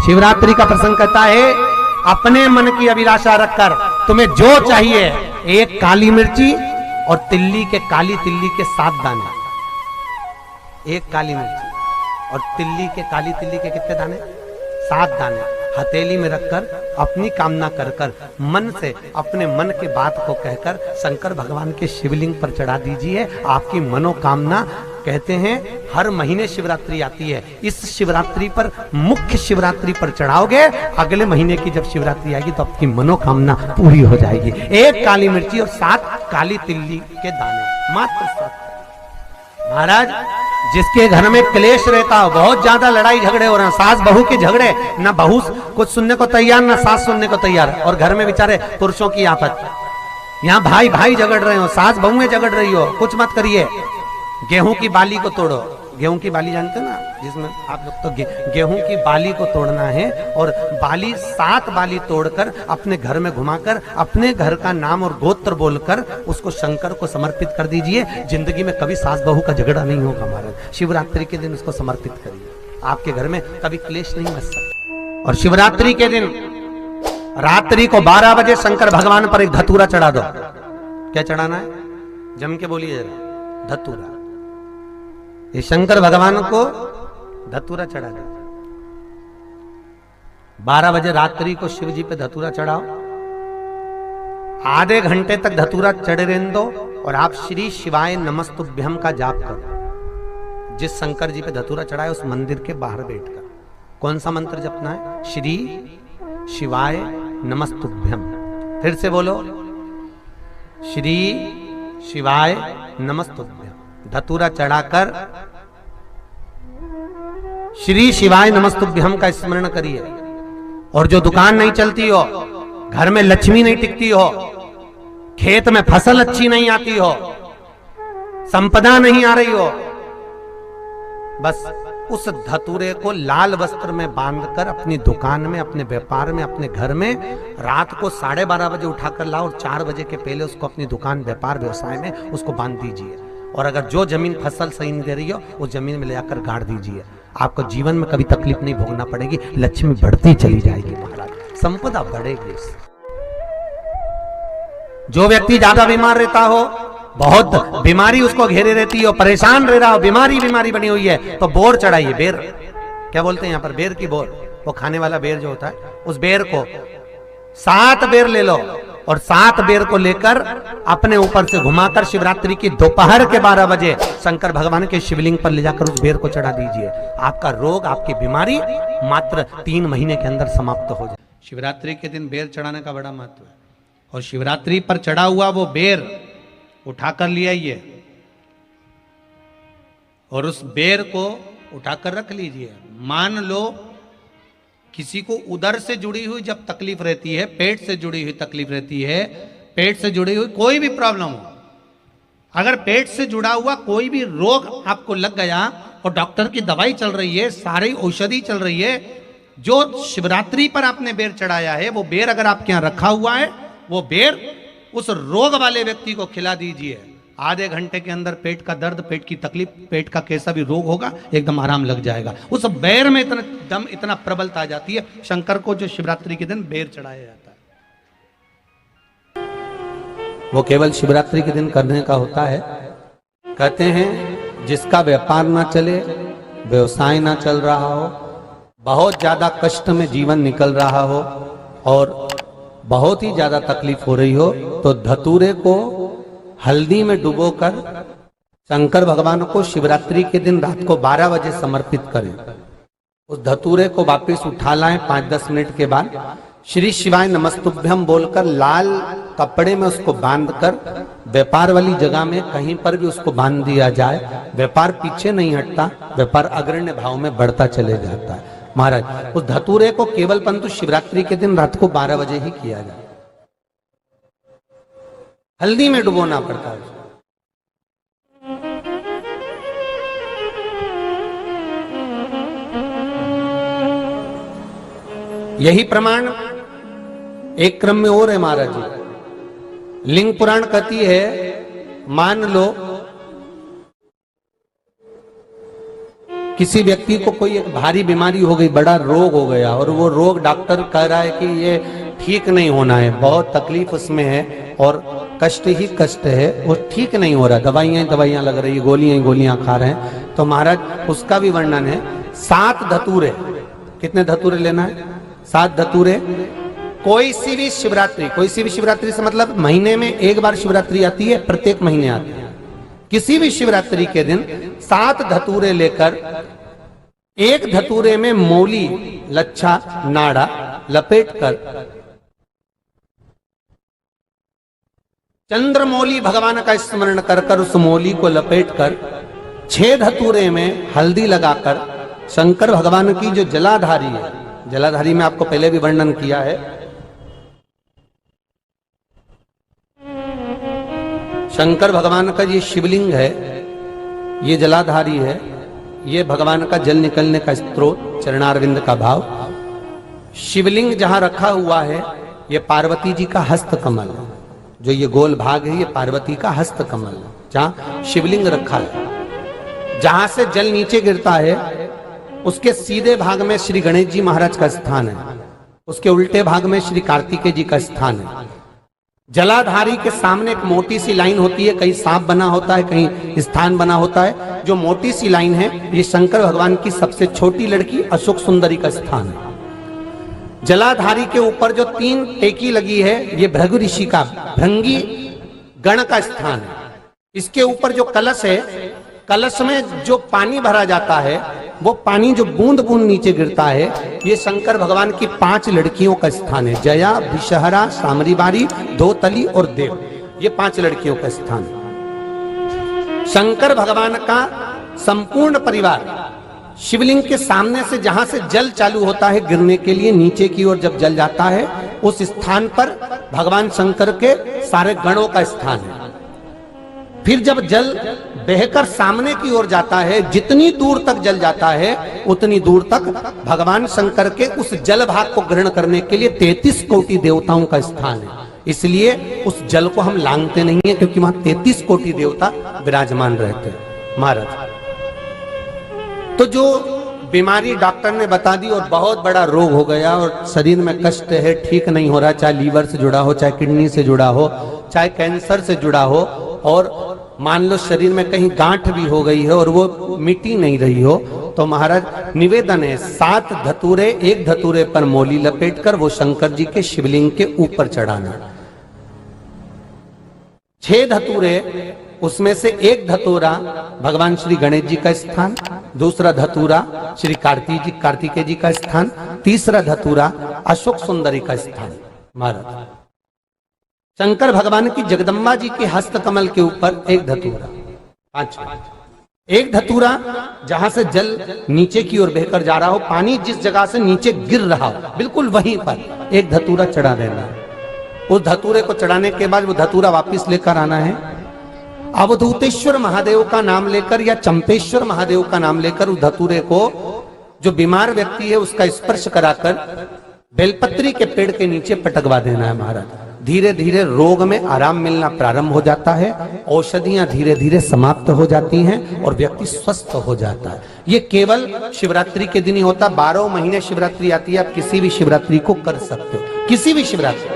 शिवरात्रि का प्रसंग कहता है, अपने मन की अभिलाषा रखकर तुम्हें जो चाहिए, एक काली मिर्ची और काली तिल्ली के 7 दाने। एक काली मिर्ची और काली तिल्ली के कितने दाने? 7 दाने हथेली में रखकर अपनी कामना कर कर मन से अपने मन की बात को कहकर शंकर भगवान के शिवलिंग पर चढ़ा दीजिए। आपकी मनोकामना, कहते हैं हर महीने शिवरात्रि आती है, इस शिवरात्रि पर, मुख्य शिवरात्रि पर चढ़ाओगे, अगले महीने की जब शिवरात्रि आएगी तो आपकी मनोकामना पूरी हो जाएगी। एक काली मिर्ची और 7 काली तिल्ली के दाने, मात्र 7। महाराज, जिसके घर में क्लेश रहता हो, बहुत ज्यादा लड़ाई झगड़े हो रहे हैं, सास बहू के झगड़े, ना बहू कुछ सुनने को तैयार ना सास सुनने को तैयार, और घर में बेचारे पुरुषों की आफत, यहाँ भाई भाई झगड़ रहे हो, सास बहुएं झगड़ रही हो, कुछ मत करिए। गेहूं की बाली को तोड़ो। गेहूं की बाली जानते हो ना, जिसमें आप लोग तो गेहूं की बाली को तोड़ना है, और बाली 7 बाली तोड़कर अपने घर में घुमाकर अपने घर का नाम और गोत्र बोलकर उसको शंकर को समर्पित कर दीजिए। जिंदगी में कभी सास बहू का झगड़ा नहीं होगा महाराज। शिवरात्रि के दिन उसको समर्पित करिए, आपके घर में कभी क्लेश नहीं मच सकता। और शिवरात्रि के दिन रात्रि को 12 बजे शंकर भगवान पर एक धतूरा चढ़ा दो। क्या चढ़ाना है? जम के बोलिए जरा। धतूरा। ये शंकर भगवान को धतूरा चढ़ा दो। 12 बजे रात्रि को शिव जी पे धतूरा चढ़ाओ, आधे घंटे तक धतूरा चढ़े रहने दो, और आप श्री शिवाय नमस्तुभ्यम का जाप करो। जिस शंकर जी पे धतूरा चढ़ाए उस मंदिर के बाहर बैठकर कौन सा मंत्र जपना है? श्री शिवाय नमस्तुभ्यम। फिर से बोलो, श्री शिवाय नमस्तुभ्यम। धतूरा चढ़ाकर श्री शिवाय नमस्तुभ्यम का स्मरण करिए। और जो दुकान नहीं चलती हो, घर में लक्ष्मी नहीं टिकती हो, खेत में फसल अच्छी नहीं आती हो, संपदा नहीं आ रही हो, बस उस धतूरे को लाल वस्त्र में बांधकर अपनी दुकान में, अपने व्यापार में, अपने घर में रात को 12:30 बजे उठाकर लाओ, और 4 बजे के पहले उसको अपनी दुकान, व्यापार, व्यवसाय में उसको बांध दीजिए। और अगर जो जमीन फसल सही नहीं दे रही हो, उस जमीन में ले जाकर गाड़ दीजिए। आपको जीवन में कभी तकलीफ नहीं भोगना पड़ेगी, लक्ष्मी बढ़ती चली जाएगी महाराज, संपदा बढ़ेगी। जो व्यक्ति ज्यादा बीमार रहता हो, बहुत बीमारी उसको घेरे रहती हो, परेशान रह रहा हो, बीमारी बनी हुई है, तो बोर चढ़ाइए। बेर, क्या बोलते हैं यहाँ पर? बेर की बोर, वो खाने वाला बेर जो होता है, उस बेर को 7 बेर ले लो, और 7 बेर को लेकर अपने ऊपर से घुमाकर शिवरात्रि की दोपहर के 12 बजे शंकर भगवान के शिवलिंग पर ले जाकर उस बेर को चढ़ा दीजिए। आपका रोग, आपकी बीमारी मात्र 3 महीने के अंदर समाप्त हो जाए। शिवरात्रि के दिन बेर चढ़ाने का बड़ा महत्व है। और शिवरात्रि पर चढ़ा हुआ वो बेर उठाकर ले आइए, और उस बेर को उठाकर रख लीजिए। मान लो किसी को उदर से जुड़ी हुई जब तकलीफ रहती है, पेट से जुड़ी हुई तकलीफ रहती है, पेट से जुड़ी हुई कोई भी प्रॉब्लम हो, अगर पेट से जुड़ा हुआ कोई भी रोग आपको लग गया और डॉक्टर की दवाई चल रही है, सारी औषधि चल रही है, जो शिवरात्रि पर आपने बेर चढ़ाया है, वो बेर अगर आपके यहाँ रखा हुआ है, वो बेर उस रोग वाले व्यक्ति को खिला दीजिए। आधे घंटे के अंदर पेट का दर्द, पेट की तकलीफ, पेट का कैसा भी रोग होगा, एकदम आराम लग जाएगा। उस बेर में इतना दम, इतना प्रबलता आ जाती है शंकर को, जो शिवरात्रि के दिन बेर चढ़ाया जाता है। वो केवल शिवरात्रि के दिन करने का होता है। कहते हैं जिसका व्यापार ना चले, व्यवसाय ना चल रहा हो, बहुत ज्यादा कष्ट में जीवन निकल रहा हो और बहुत ही ज्यादा तकलीफ हो रही हो, तो धतूरे को हल्दी में डुबोकर शंकर भगवान को शिवरात्रि के दिन रात को 12 बजे समर्पित करें। उस धतूरे को वापस उठा लाएं 5-10 मिनट के बाद, श्री शिवाय नमस्तुभ्यम बोलकर लाल कपड़े में उसको बांधकर व्यापार वाली जगह में कहीं पर भी उसको बांध दिया जाए। व्यापार पीछे नहीं हटता, व्यापार अग्रण्य भाव में बढ़ता चले जाता है। महाराज, उस धतूरे को केवल परंतु शिवरात्रि के दिन रात को 12 बजे ही किया जाए, हल्दी में डुबोना पड़ता है। यही प्रमाण एक क्रम में और है महाराज जी। लिंग पुराण कहती है, मान लो किसी व्यक्ति को कोई एक भारी बीमारी हो गई, बड़ा रोग हो गया, और वो रोग डॉक्टर कह रहा है कि ये ठीक नहीं होना है, बहुत तकलीफ उसमें है और कष्ट ही कष्ट है, वो ठीक नहीं हो रहा, दवाइयां लग रही, गोलियां खा रहे हैं, तो महाराज उसका भी वर्णन है। 7 धतूरे, कितने धतूरे लेना है? 7 धतूरे। कोई सी भी शिवरात्रि से मतलब महीने में एक बार शिवरात्रि आती है, प्रत्येक महीने आती है। किसी भी शिवरात्रि के दिन 7 धतूरे लेकर, एक धतूरे में मौली, लच्छा, नाड़ा लपेटकर, चंद्रमौली भगवान का स्मरण कर उस मौली को लपेटकर, 6 धतूरे में हल्दी लगाकर शंकर भगवान की जो जलाधारी है, जलाधारी में आपको पहले भी वर्णन किया है, शंकर भगवान का ये शिवलिंग है, ये जलाधारी है, ये भगवान का जल निकलने का स्रोत, चरणारविंद का भाव। शिवलिंग जहां रखा हुआ है, ये पार्वती जी का हस्त कमल है, जो ये गोल भाग है, ये पार्वती का हस्त कमल है, जहां शिवलिंग रखा है। जहां से जल नीचे गिरता है, उसके सीधे भाग में श्री गणेश जी महाराज का स्थान है, उसके उल्टे भाग में श्री कार्तिकेय जी का स्थान है। जलाधारी के सामने एक मोटी सी लाइन होती है, कहीं सांप बना होता है, कहीं स्थान बना होता है। जो मोटी सी लाइन है, ये शंकर भगवान की सबसे छोटी लड़की अशोक सुंदरी का स्थान है। जलाधारी के ऊपर जो 3 टेकी लगी है, ये भृगु ऋषि का, भृंगी गण का स्थान है। इसके ऊपर जो कलश है, कलश में जो पानी भरा जाता है, वो पानी जो बूंद बूंद नीचे गिरता है, ये शंकर भगवान की 5 लड़कियों का स्थान है। जया, विषहरा, सामरीबारी, धोतली और देव, ये 5 लड़कियों का स्थान है। शंकर भगवान का संपूर्ण परिवार शिवलिंग के सामने से, जहां से जल चालू होता है गिरने के लिए, नीचे की ओर जब जल जाता है, उस स्थान पर भगवान शंकर के सारे गणों का स्थान है। फिर जब जल बहकर सामने की ओर जाता है, जितनी दूर तक जल जाता है, उतनी दूर तक भगवान शंकर के उस जल भाग को ग्रहण करने के लिए 33 कोटि देवताओं का स्थान है। इसलिए उस जल को हम लांघते नहीं है, क्योंकि वहां 33 कोटि देवता विराजमान रहते हैं महाराज। तो जो बीमारी डॉक्टर ने बता दी और बहुत बड़ा रोग हो गया और शरीर में कष्ट है, ठीक नहीं हो रहा, चाहे लीवर से जुड़ा हो, चाहे किडनी से जुड़ा हो, चाहे कैंसर से जुड़ा हो, और मान लो शरीर में कहीं गांठ भी हो गई है और वो मिटी नहीं रही हो, तो महाराज निवेदन है 7 धतूरे, एक धतूरे पर मौली लपेटकर वो शंकर जी के शिवलिंग के ऊपर चढ़ाना। 6 धतूरे, उसमें से एक धतूरा भगवान श्री गणेश जी का स्थान, दूसरा धतूरा श्री कार्तिकेय जी का स्थान, तीसरा धतूरा अशोक सुंदरी का स्थान। महाराज शंकर भगवान की जगदम्बा जी के हस्त कमल के ऊपर एक धतूरा, 5, एक धतूरा जहां से जल नीचे की ओर बहकर जा रहा हो, पानी जिस जगह से नीचे गिर रहा हो, बिल्कुल वहीं पर एक धतूरा चढ़ा देना है। उस धतूरे को चढ़ाने के बाद वो धतूरा वापस लेकर आना है। अवधूतेश्वर महादेव का नाम लेकर या चंपेश्वर महादेव का नाम लेकर उस धतूरे को, जो बीमार व्यक्ति है उसका स्पर्श कराकर बेलपत्री के पेड़ के नीचे पटकवा देना है महाराज। धीरे धीरे रोग में आराम मिलना प्रारंभ हो जाता है, औषधियां धीरे धीरे समाप्त हो जाती हैं और व्यक्ति स्वस्थ हो जाता है। ये केवल शिवरात्रि के दिन ही होता, 12 महीने शिवरात्रि आती है, आप किसी भी शिवरात्रि को कर सकते हो, किसी भी शिवरात्रि।